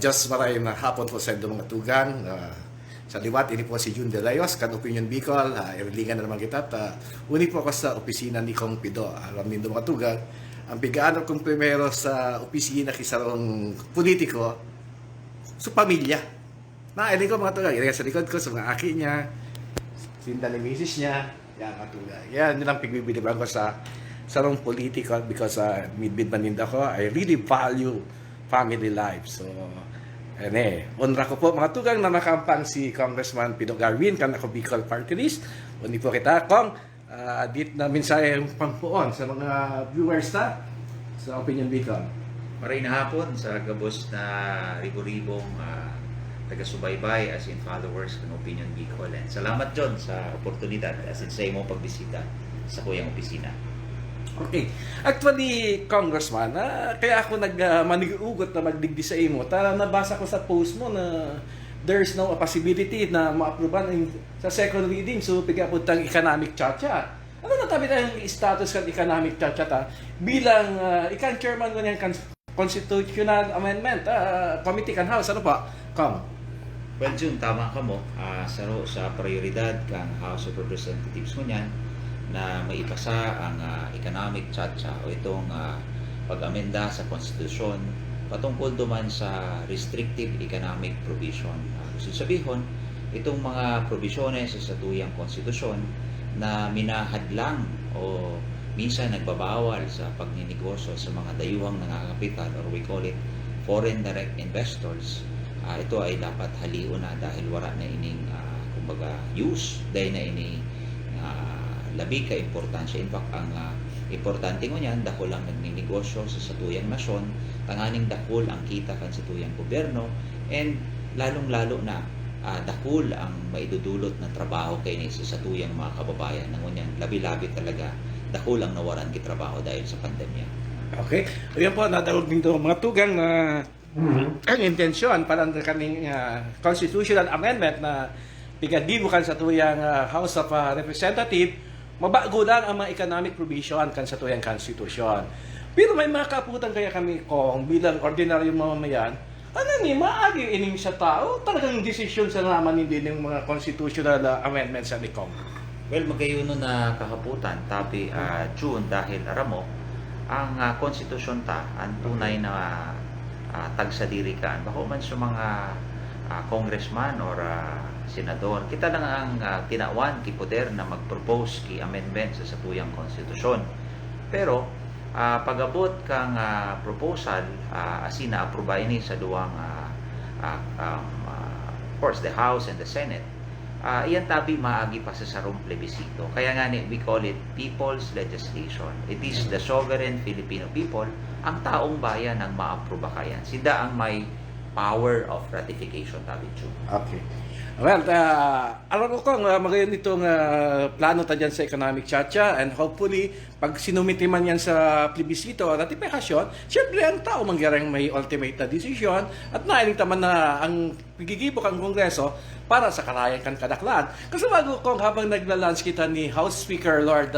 Diyos maraming hapon po sa inyo mga tugang. Sa liwat, ini po si Jun De Layos, kan Opinion Bicol. Irilingan na naman kita. Uni po ako sa opisina ni Kong Pido. Alam niyo mga tugang, ang pigaan kong primero sa opisina kisarong politiko, sa pamilya. Nailing ko mga tugang, ilagay sa likod ko, sa mga aki niya, sinda ni misis niya, yan mga tugang. Yan nilang pigbibiliban ko sa sarong political because midbid maninda ko, I really value family life. So, honra ko po mga tugang na nakampang si Congressman Pido Garwin, kan ako Bicol Party List. Uni po kita, Kong, dit na mensahe pangpuon sa mga viewers sa Opinion Bicol. Maray na hapon sa gabos na ribo-ribong taga-subaybay as in followers ng Opinion Bicol. And salamat John sa oportunidad as in sa imong pagbisita sa kuyang opisina. Okay. Actually, Congressman, kaya ako manigugot na magdigdi sa imo. Nabasa ko sa post mo na there's no possibility na ma-approvean sa second reading. So, pigaputang economic chacha. Ano na tabi tayong status ng economic chacha bilang ikan chairman mo ng constitutional amendment committee kan House. Ano pa? Come. Well, June, tama ka mo. Sa prioridad kang House of Representatives mo niyan na maipasa ang economic chacha o itong pag-amenda sa konstitusyon patungkol duman sa restrictive economic provision. Gusto sabihin, itong mga provisiones sa satuyang konstitusyon na minahadlang o minsan nagbabawal sa pagninegosyo sa mga dayuhang nangakapital or we call it foreign direct investors. Ito ay dapat haliw na dahil wala na ining kumbaga use dahil na ini labi ka importansya. In fact, ang importante mo niyan, dako lang nagninegosyo sa satuyang nasyon, tanganing dakol ang kita kan satuyang gobyerno, and lalong-lalo na dakol ang maidudulot ng trabaho kay ni sa satuyang mga kababayan. Nangunyan, labi-labi talaga, dakol ang nawaran kitrabaho dahil sa pandemya. Okay. Ayan po, nadawag din ito mga tugang ang intensyon para ng kaning constitutional amendment na pigadibukan sa tuyang House of Representatives, mabago lang ang mga economic provision kan sa tuyang constitution. Pero may mga kaputan kaya kami kung bilang ordinaryong mamamayan, ano ni maagi ining sa tao, talagang desisyon sa naman hindi ng mga constitutional amendments sa Nikong. Well, magayuno na kakaputan, tapi June, dahil aramo, ang konstitusyon ta, ang tunay na tagsadiri ka, bako man sa mga congressman or senador, kita lang ang tinawan ki poder na mag-propose ki amendment sa satuyang konstitusyon. Pero pag-abot kang proposal asina aproba ini sa duwang of course the House and the Senate, iyan tabi maagi pa sa sarong plebisito. Kaya nga ni we call it people's legislation. It is the sovereign Filipino people, ang taong bayan ang maaproba kayan. Sida ang may power of ratification tabi June. Okay. Well, alam ko kung magayon itong plano ta dyan sa economic chacha, and hopefully, pag sinumiti man yan sa plebisito o ratifikasyon, syempre ang tao mangyarang may ultimate na decision at nailing taman na ang pigigibok ang Kongreso para sa kalayan kan kadaklan. Kasi bago kong habang nagla-lunch kita ni House Speaker Lord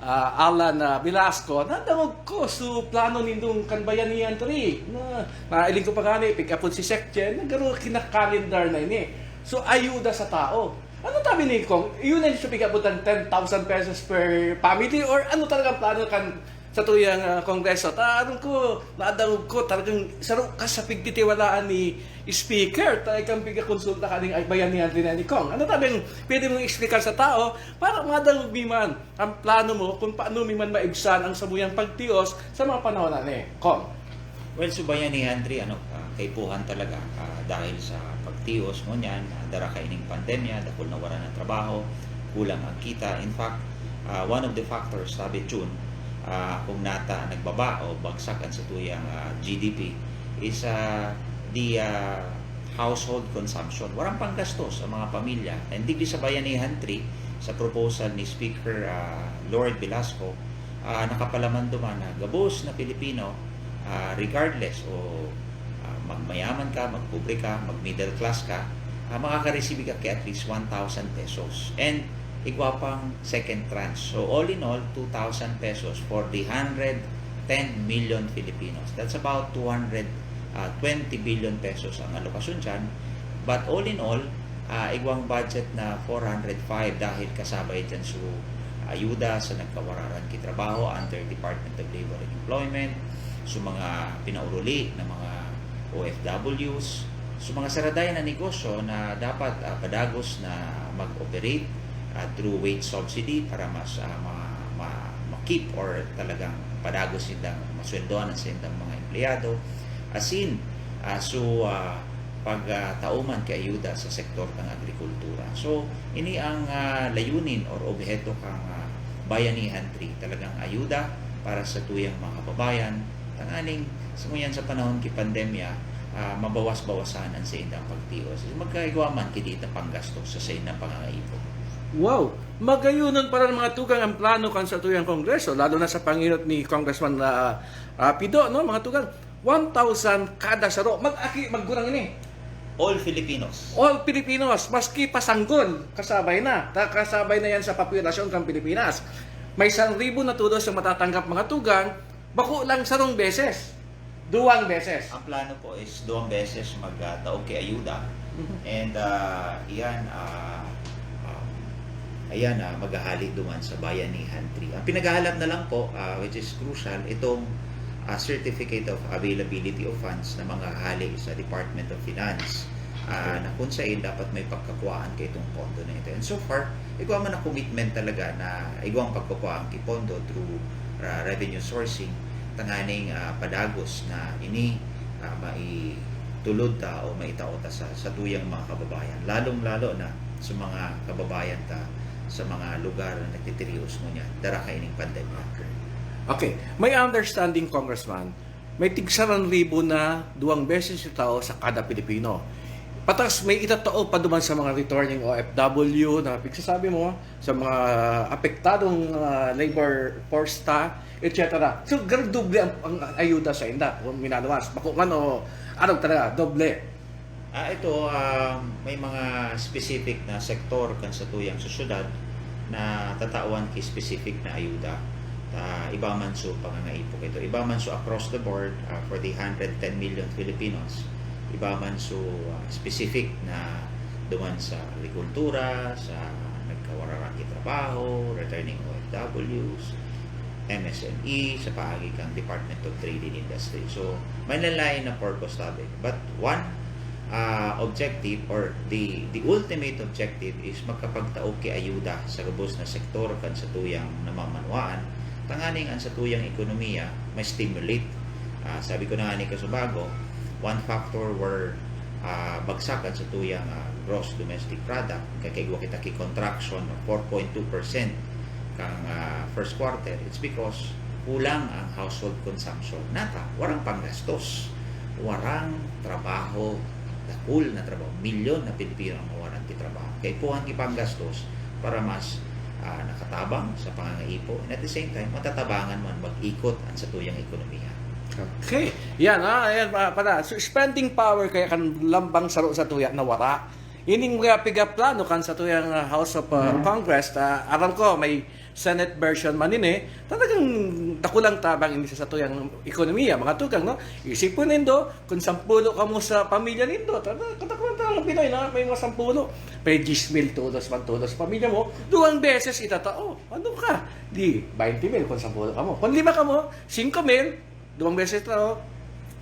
Alan Velasco, nadawag ko sa plano nindong kanbayanihan 3 na nailing ko pa gani, pick up si Sekjen, nagaro kinakalendar na ini. So, ayuda sa tao. Ano tabi ni Kong? Yun ay siya pigabutan 10,000 pesos per family or ano talagang plano kan sa tuyang kongreso? Anong ko, naadawag ko, talagang sarong kasapig titiwalaan ni speaker, talagang pigakonsulta ka ng bayanihan rin ni Kong. Ano tabi pwede mong explicar sa tao para madawag man ang plano mo kung paano man maibsan ang sabuyang pagtios sa mga panahon na ni Kong? Well, subayanihan 3, kaipuhan talaga dahil sa pagtios mo niyan, dara ka ining pandemya, dahil nawala ng trabaho, kulang ang kita. In fact, one of the factors, sabi June, kung nagbaba o bagsak ang satuyang GDP is the household consumption. Walang panggastos sa mga pamilya. And di sa bayanihan 3, sa proposal ni Speaker Lord Velasco, nakapalaman duman na gabos na Pilipino, regardless o magmayaman ka, magpobre ka, mag-middle class ka, makaka-receive ka at least 1,000 pesos. And igwapang second tranche. So all in all, 2,000 pesos for the 110 million Filipinos. That's about 200 20 billion pesos ang alokasyon dyan. But all in all, igwang budget na 405 dahil kasabay dyan sa ayuda sa nagkawararan kitrabaho under Department of Labor and Employment, sa mga pinauruli ng mga OFWs, sa mga saraday na negosyo na dapat padagos na mag-operate through wage subsidy para mas ma-keep or talagang padagos silang masweldoan sa silang mga empleyado. Asin, pagtauman kay ayuda sa sektor ng agrikultura. So, ini ang layunin or objeto kang Bayanihan 3. Talagang ayuda para sa tuyang mga kababayan. Tanganing, sumuyan sa panahon ki pandemya, mabawas-bawasan ang sa indang pagtios. Magkaigaman kidita panggastos sa indang pangangaipo. Wow! Magayunan para ng mga tugang ang plano kan sa tuyang Kongreso, lalo na sa pangirot ni Congressman Pido, no? Mga tugang, 1,000 kada saro. Maggurang ini. All Filipinos. All Filipinos, maski pasanggol, kasabay na. Kasabay na yan sa populasyon ng Pilipinas. May 1,000 na tulos ang matatanggap mga tugang, bako lang sarong beses. 2 beses. Ang plano po is 2 beses magtaog kay ayuda. And maghahali duman sa Bayanihan 3. Ang pinaghahalap na lang po, which is crucial, itong Certificate of Availability of Funds na mga hali sa Department of Finance. Na kung saan dapat may pagkakuhaan kay itong pondo na ito. And so far, igwa man ang commitment talaga na igwang pagkakuhaan kay pondo through revenue sourcing, tanganing padagos na ini maitulod ta o maitaota sa tuyang mga kababayan. Lalong-lalo na sa mga kababayan ta sa mga lugar na nagtitirios mo niya, dara kaining pandemya. Okay, may understanding, Congressman, may tig-1,000 na 2 beses yung tao sa kada Pilipino. Patas may itatao pa duman sa mga returning OFW na pagsasabi mo, sa mga apektadong labor force ta, etc. So, ganun doble ang ayuda sa inda kung minaluwas. Bakuman o anong talaga, doble. Ito, may mga specific na sektor kan sa tuyang susyudad na tatawan ki specific na ayuda. Iba man so pangangaipok ito. Iba man so across the board for the 110 million Filipinos. Iba man so specific na duman sa agrikultura, sa nagkawararang trabaho, returning OFWs, MSME, sa paagi kang Department of Trade and Industry. So, may nalain na purpose tabi. But one objective or the ultimate objective is magkapagtaog kay ayuda sa gabos na sektor kan sa tuyang namamanwaan. Tanganing ang sa tuyang ekonomiya may stimulate. Sabi ko na nga ni Kasubago, one factor where bagsakan sa tuyang gross domestic product, kakaigwa kita ki contraction of 4.2% kang first quarter. It's because kulang ang household consumption. Nata, warang panggastos, warang trabaho, dakul na trabaho, milyon na Pilipino ang mawalan ti trabaho. Kaya puhan ki panggastos para mas nakatabang sa pangangaipo, and at the same time matatabangan man mag-ikot ang sa tuyang ekonomiya. Okay. Yan ayan para so, spending power kaya kan lambang saro sa tuya na wara. Ining mga pigaplano kan sa tuyang House of Congress, aram ko may Senate version man ini, talagang dakulang tabang ini sa tuyang ekonomiya, mga tugang, no? Isipon nindo, kung 10 ka mo sa pamilya nindo, katakulang talagang Pinoy na may mga 10, may 10,000 tulos man tulos sa pamilya mo, 2 beses itatao. Ano ka? Di, 20,000 kung 10 ka mo. Kung 5 ka mo, 5,000, 2 beses ito,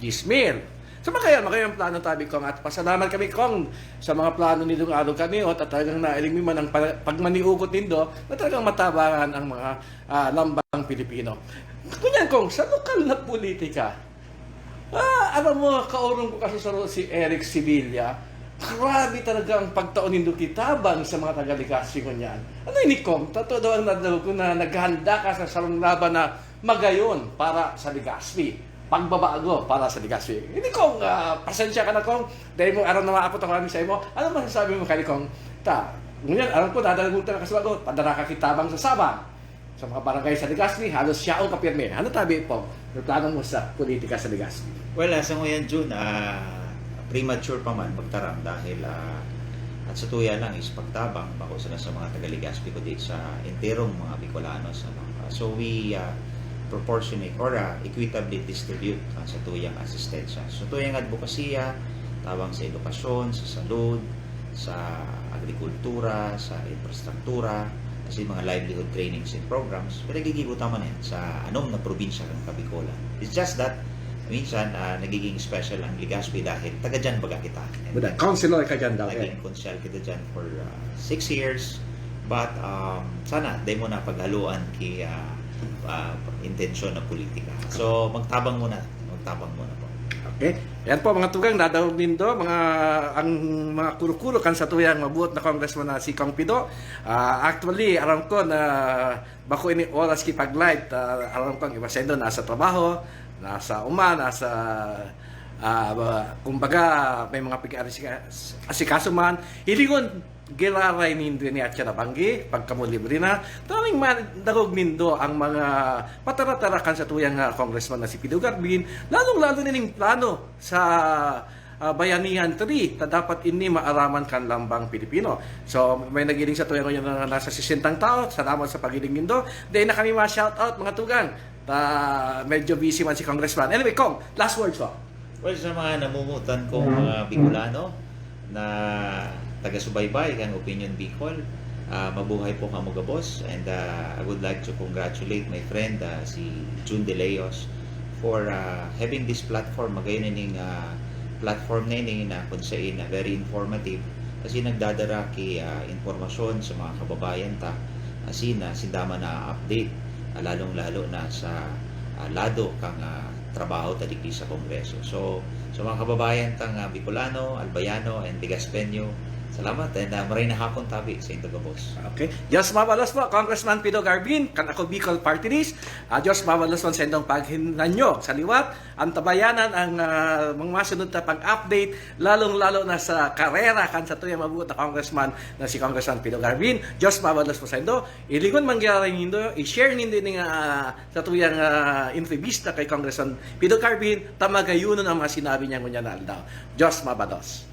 10,000. So makayang plano tabi kong at pasalamat kami kong sa mga plano nitong araw kami o talagang nailing man ang pagmaniugot nindo na talagang matabangan ang mga lambang Pilipino. Kunyan kong sa lokal na politika, alam mo, kaurong ko kasi si Eric Sibilia, grabe talaga ang pagtaon nindo kitabang sa mga taga-Legazpi ko niyan. Ano ini kong? Totoo daw ang nadalo ko na naghanda ka sa sarong laban na magayon para sa Legazpi. Pagbabago para sa Legazpi. Hindi kong pasensya ka na kong dahil mo araw na maapot ako kami sa imo. Ano masasabi mo kay kong ngunyan, alam ko dadalagun ka sa bago, padara ka kitabang sa Sabang. Sa mga barangay sa Legazpi, halos siya o kapirme. Ano tabi po? Plano mo sa politika sa Legazpi? Well, sa ngayon June, premature pa man magtarang dahil at sa tuya lang is pagtabang bako sa mga taga-Legazpi ko dito sa enterong mga Bicolano sa so we proportionate or equitably distribute sa tuyang asistensya. So tuyang advokasya, tawang sa edukasyon, sa salud, sa agrikultura, sa infrastruktura, kasi mga livelihood trainings and programs, pinagigibot naman yan sa anom na probinsya ng Kabikolan. It's just that minsan nagiging special ang Legazpi dahil taga dyan baga kita. And Councilor ka dyan daw. naging konsyal kita dyan for 6 years. But sana di mo na paghaluan kay intensyon na politika. So magtabang muna po. Okay. Yan po mga tugang dadawag din do ang mga kuro-kuro kan sa tuyang mabuot na congressman na si Kong Pido. Actually aram ko na bako ini oras ki paglight aram ko ang iba sa Indo nasa trabaho, nasa nasa kumbaga may mga asikaso man hiligon gilaray nindo ni atya nabanggi pagkamo libre na taling man dagog nindo ang mga patara-tarakan sa tuyang congressman na si Pido Garbin lalong-lalo na ning plano sa Bayanihan 3 na dapat ini maaraman kan lambang Pilipino. So may nagiling sa tuyang ngayon na nasa 60 tao. Salamat sa pagiling nindo. Dahil na kami ma-shout out mga tugang. Medyo busy man si congressman. Anyway, Kong, last words po. Well, sa mga namumutan kong mga Bicolano na taga-subaybay kang Opinion Bicol, mabuhay po ka mga boss, and I would like to congratulate my friend si June De Leos for having this platform. Magayon ning platform na ini na kung saan very informative kasi nagdadara kay informasyon sa mga kababayan ta kasi na sindama na update lalong-lalo na sa lado kang trabaho tadiki sa Kongreso. So mga kababayan tang Bicolano, Albayano, and Legazpenyo, salamat and maray na hapon tabi sa Intoga Boss. Okay. Diyos mabalos po, Congressman Pido Garbin, kan ako Bicol Party List. Diyos mabalos po sa indong paghinan nyo sa liwat. Ang tabayanan ang mga masunod na pag-update, lalong-lalo na sa karera kan sa tuyang mabuot na Congressman na si Congressman Pido Garbin. Diyos mabalos po sa indo. Iligon mangyari nindo, i-share nindo sa tuyang entrevista kay Congressman Pido Garbin, tamagayunon ang mga sinabi niya ngunya na aldaw. Diyos mabalos.